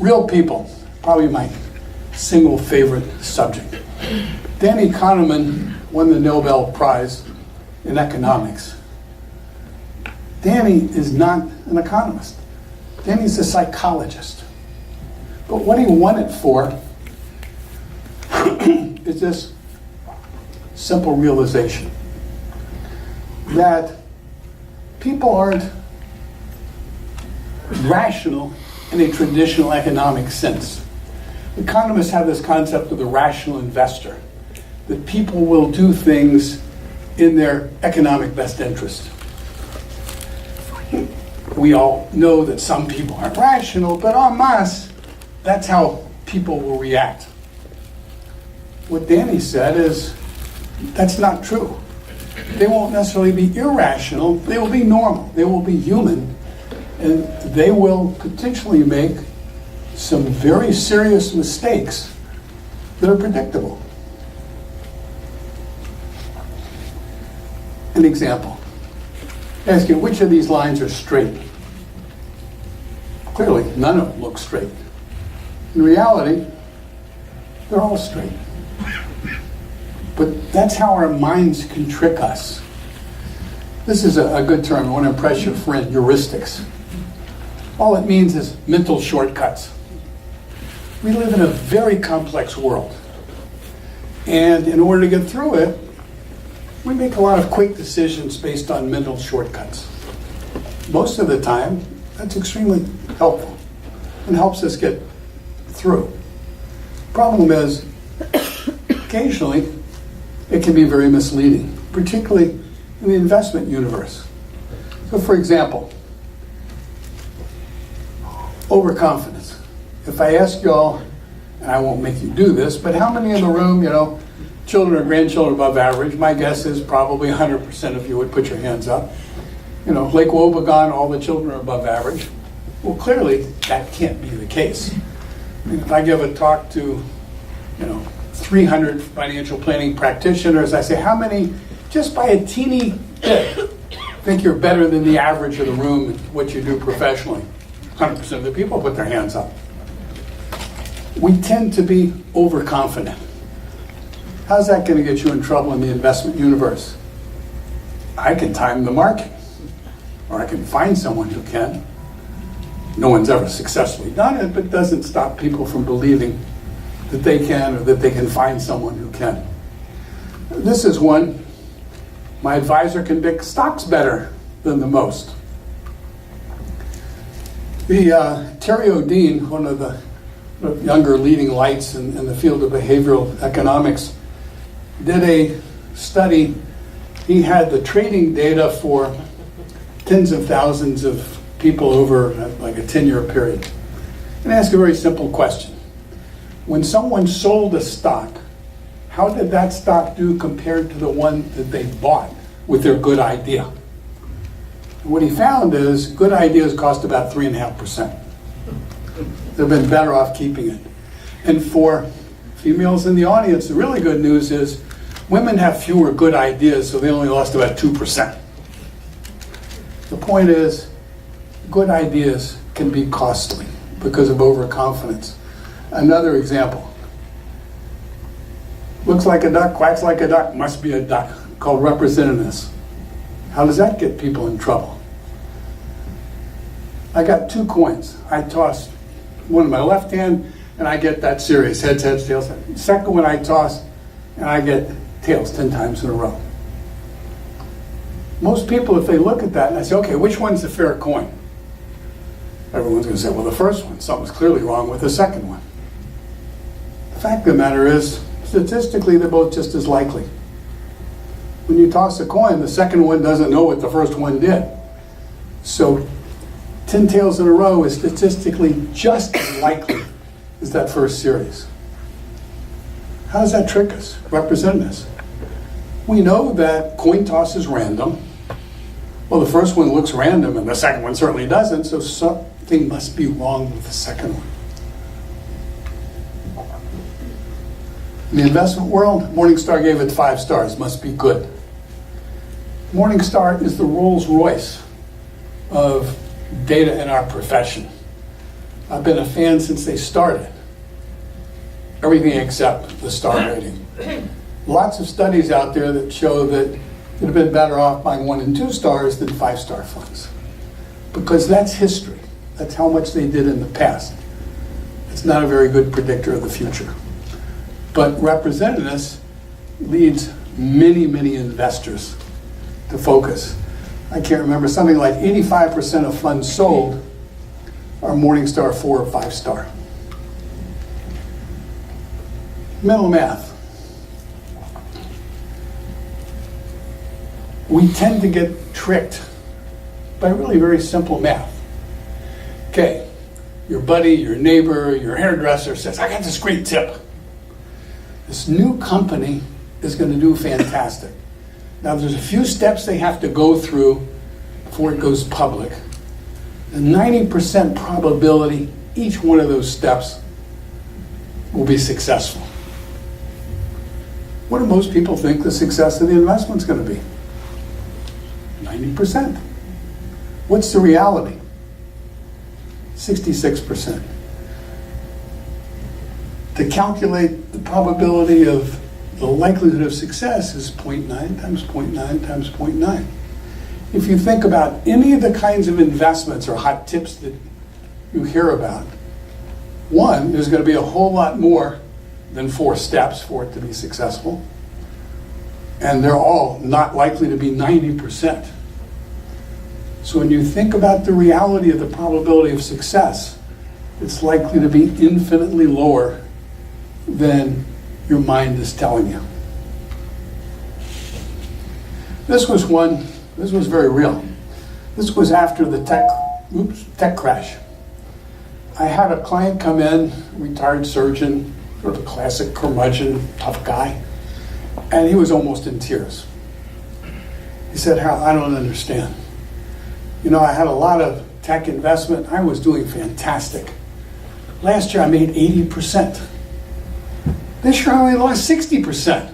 Real people, probably my single favorite subject. Danny Kahneman won the Nobel Prize in economics. Danny is not an economist. Danny's a psychologist. But what he won it for is this simple realization that people aren't rational in a traditional economic sense. Economists have this concept of the rational investor, that people will do things in their economic best interest. We all know that some people aren't rational, but en masse, that's how people will react. What Danny said is, that's not true. They won't necessarily be irrational, they will be normal, they will be human, and they will potentially make some very serious mistakes that are predictable. An example. Ask you, which of these lines are straight? Clearly, none of them look straight. In reality, they're all straight. But that's how our minds can trick us. This is a good term. I want to impress your friend, heuristics. All it means is mental shortcuts. We live in a very complex world. And in order to get through it, we make a lot of quick decisions based on mental shortcuts. Most of the time, that's extremely helpful and helps us get through. Problem is, occasionally, it can be very misleading, particularly in the investment universe. So for example, overconfidence. If I ask y'all, and I won't make you do this, but how many in the room, children or grandchildren above average, my guess is probably 100% of you would put your hands up. Lake Wobegon, all the children are above average. Well, clearly, that can't be the case. If I give a talk to, 300 financial planning practitioners, I say, how many, just by a teeny bit, think you're better than the average of the room in what you do professionally? 100% of the people put their hands up. We tend to be overconfident. How's that going to get you in trouble in the investment universe? I can time the market, or I can find someone who can. No one's ever successfully done it, but doesn't stop people from believing that they can, or that they can find someone who can. This is one. My advisor can pick stocks better than the most. Terry O'Dean, one of the younger leading lights in the field of behavioral economics, did a study. He had the trading data for tens of thousands of people over like a 10-year period, and asked a very simple question. When someone sold a stock, how did that stock do compared to the one that they bought with their good idea? And what he found is good ideas cost about 3.5%. They've been better off keeping it. And for females in the audience, the really good news is women have fewer good ideas, so they only lost about 2%. The point is, good ideas can be costly because of overconfidence. Another example. Looks like a duck, quacks like a duck, must be a duck, called Representativeness. How does that get people in trouble? I got 2 coins. I toss one in my left hand, and I get that series, heads, heads, tails. Second one I toss, and I get tails 10 times in a row. Most people, if they look at that, and I say, okay, which one's the fair coin? Everyone's going to say, well, the first one. Something's clearly wrong with the second one. The fact of the matter is, statistically, they're both just as likely. When you toss a coin, the second one doesn't know what the first one did. So 10 tails in a row is statistically just as likely as that first series. How does that trick us? Representativeness. We know that coin toss is random. Well, the first one looks random and the second one certainly doesn't, so something must be wrong with the second one. In the investment world, Morningstar gave it 5 stars, must be good. Morningstar is the Rolls Royce of data in our profession. I've been a fan since they started. Everything except the star rating. Lots of studies out there that show that you'd have been better off buying 1 and 2 stars than 5-star funds. Because that's history. That's how much they did in the past. It's not a very good predictor of the future. But representativeness leads many, many investors to focus. I can't remember, something like 85% of funds sold are Morningstar 4 or 5-star. Mental math. We tend to get tricked by really very simple math. Okay, your buddy, your neighbor, your hairdresser says, I got this great tip. This new company is going to do fantastic. Now there's a few steps they have to go through before it goes public. A 90% probability each one of those steps will be successful. What do most people think the success of the investment's going to be? 90%. What's the reality? 66%. To calculate the probability of the likelihood of success is 0.9 times 0.9 times 0.9. If you think about any of the kinds of investments or hot tips that you hear about, one, there's going to be a whole lot more than 4 steps for it to be successful. And they're all not likely to be 90%. So when you think about the reality of the probability of success, it's likely to be infinitely lower than your mind is telling you. This was very real. This was after the tech crash. I had a client come in, retired surgeon, sort of classic curmudgeon, tough guy, and he was almost in tears. He said, Harold, I don't understand. You know, I had a lot of tech investment. I was doing fantastic. Last year I made 80%. This year I only lost 60%.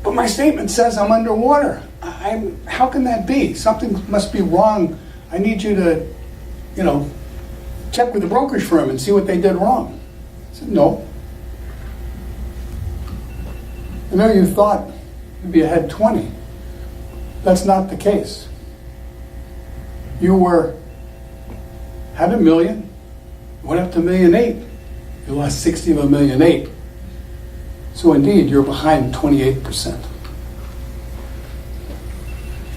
But my statement says I'm underwater. How can that be? Something must be wrong. I need you to, check with the brokerage firm and see what they did wrong. I said, no. I know you thought you'd be ahead 20. That's not the case. You had $1 million, went up to $1.8 million. You lost 60 of $1.8 million. So indeed, you're behind 28%.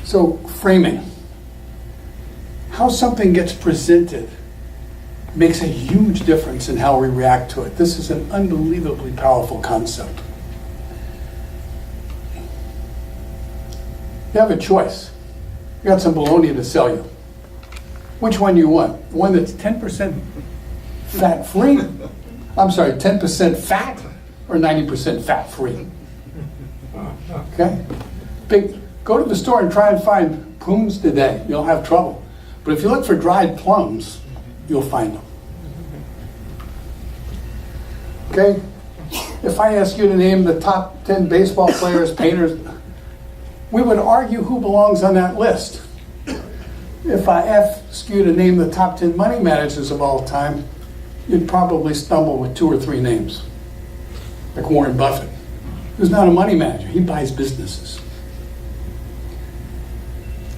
So framing. How something gets presented makes a huge difference in how we react to it. This is an unbelievably powerful concept. You have a choice. You got some bologna to sell you. Which one you want? The one that's 10% fat-free? I'm sorry, 10% fat or 90% fat-free? Okay? Go to the store and try and find prunes today. You'll have trouble. But if you look for dried plums, you'll find them. Okay? If I ask you to name the top 10 baseball players, painters, we would argue who belongs on that list. If I ask you to name the top 10 money managers of all time, you'd probably stumble with 2 or 3 names. Like Warren Buffett, who's not a money manager, he buys businesses.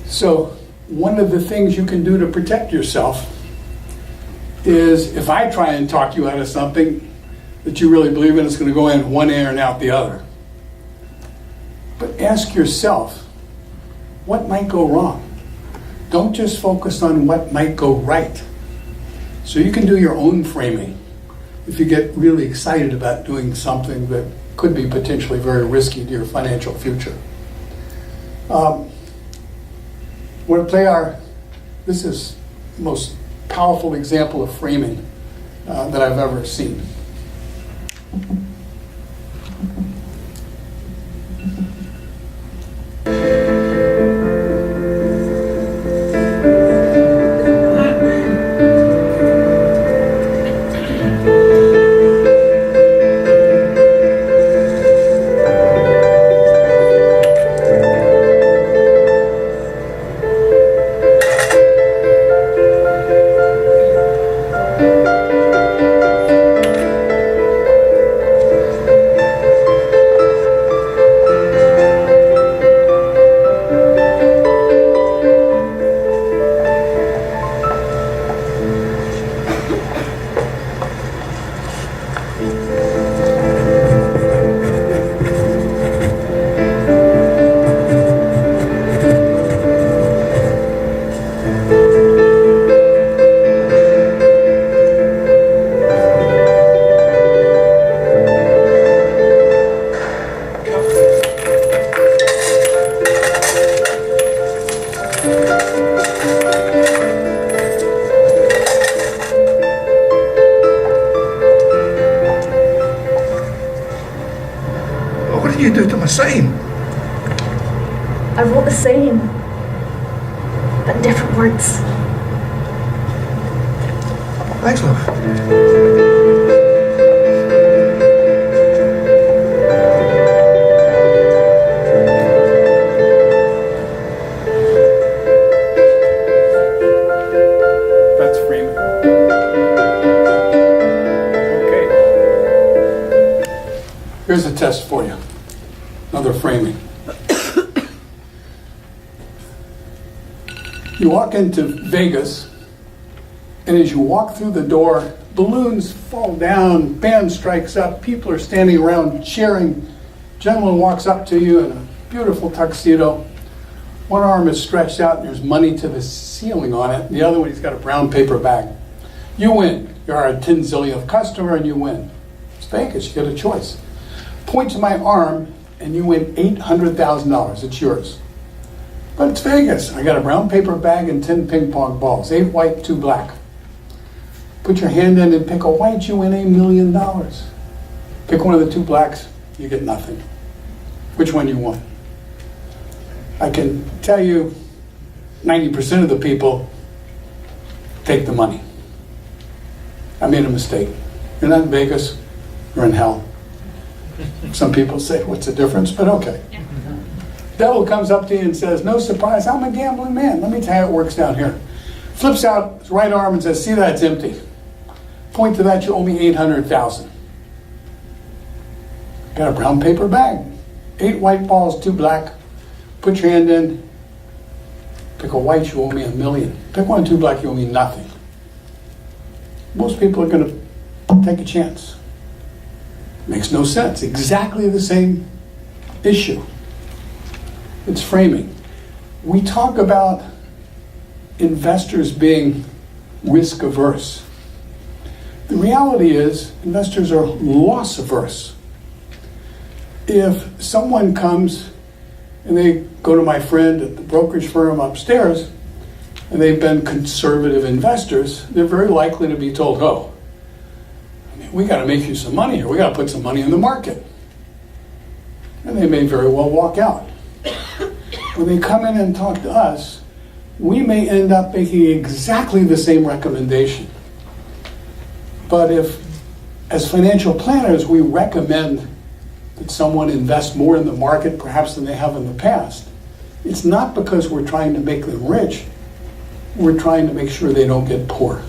So one of the things you can do to protect yourself is if I try and talk you out of something that you really believe in, it's going to go in one ear and out the other. But ask yourself, what might go wrong? Don't just focus on what might go right. So you can do your own framing if you get really excited about doing something that could be potentially very risky to your financial future. We're going to play this is the most powerful example of framing that I've ever seen. you do to my sign? I wrote the same, but in different words. Thanks, love. That's framing. Okay. Here's a test for you. Another framing. You walk into Vegas, and as you walk through the door, balloons fall down, band strikes up, people are standing around cheering. Gentleman walks up to you in a beautiful tuxedo. One arm is stretched out and there's money to the ceiling on it. The other one, he's got a brown paper bag. You win. You're a 10 zillionth customer and you win. It's Vegas, you get a choice. Point to my arm and you win $800,000. It's yours. But it's Vegas. I got a brown paper bag and 10 ping pong balls, 8 white, 2 black. Put your hand in and pick a white, you win $1 million. Pick one of the 2 blacks, you get nothing. Which one you want? I can tell you 90% of the people take the money. I made a mistake. You're not in Vegas, you're in hell. Some people say, what's the difference? But okay. Devil comes up to you and says, no surprise, I'm a gambling man. Let me tell you how it works down here. Flips out his right arm and says, see, that's empty. Point to that, you owe me $800,000. Got a brown paper bag. 8 white balls, 2 black. Put your hand in. Pick a white, you owe me $1 million. Pick 1, 2 black, you owe me nothing. Most people are going to take a chance. Makes no sense. Exactly the same issue. It's framing. We talk about investors being risk averse. The reality is investors are loss averse. If someone comes and they go to my friend at the brokerage firm upstairs and they've been conservative investors, they're very likely to be told, oh, we got to make you some money here. We got to put some money in the market. And they may very well walk out. When they come in and talk to us, we may end up making exactly the same recommendation. But if, as financial planners, we recommend that someone invest more in the market perhaps than they have in the past, it's not because we're trying to make them rich. We're trying to make sure they don't get poor.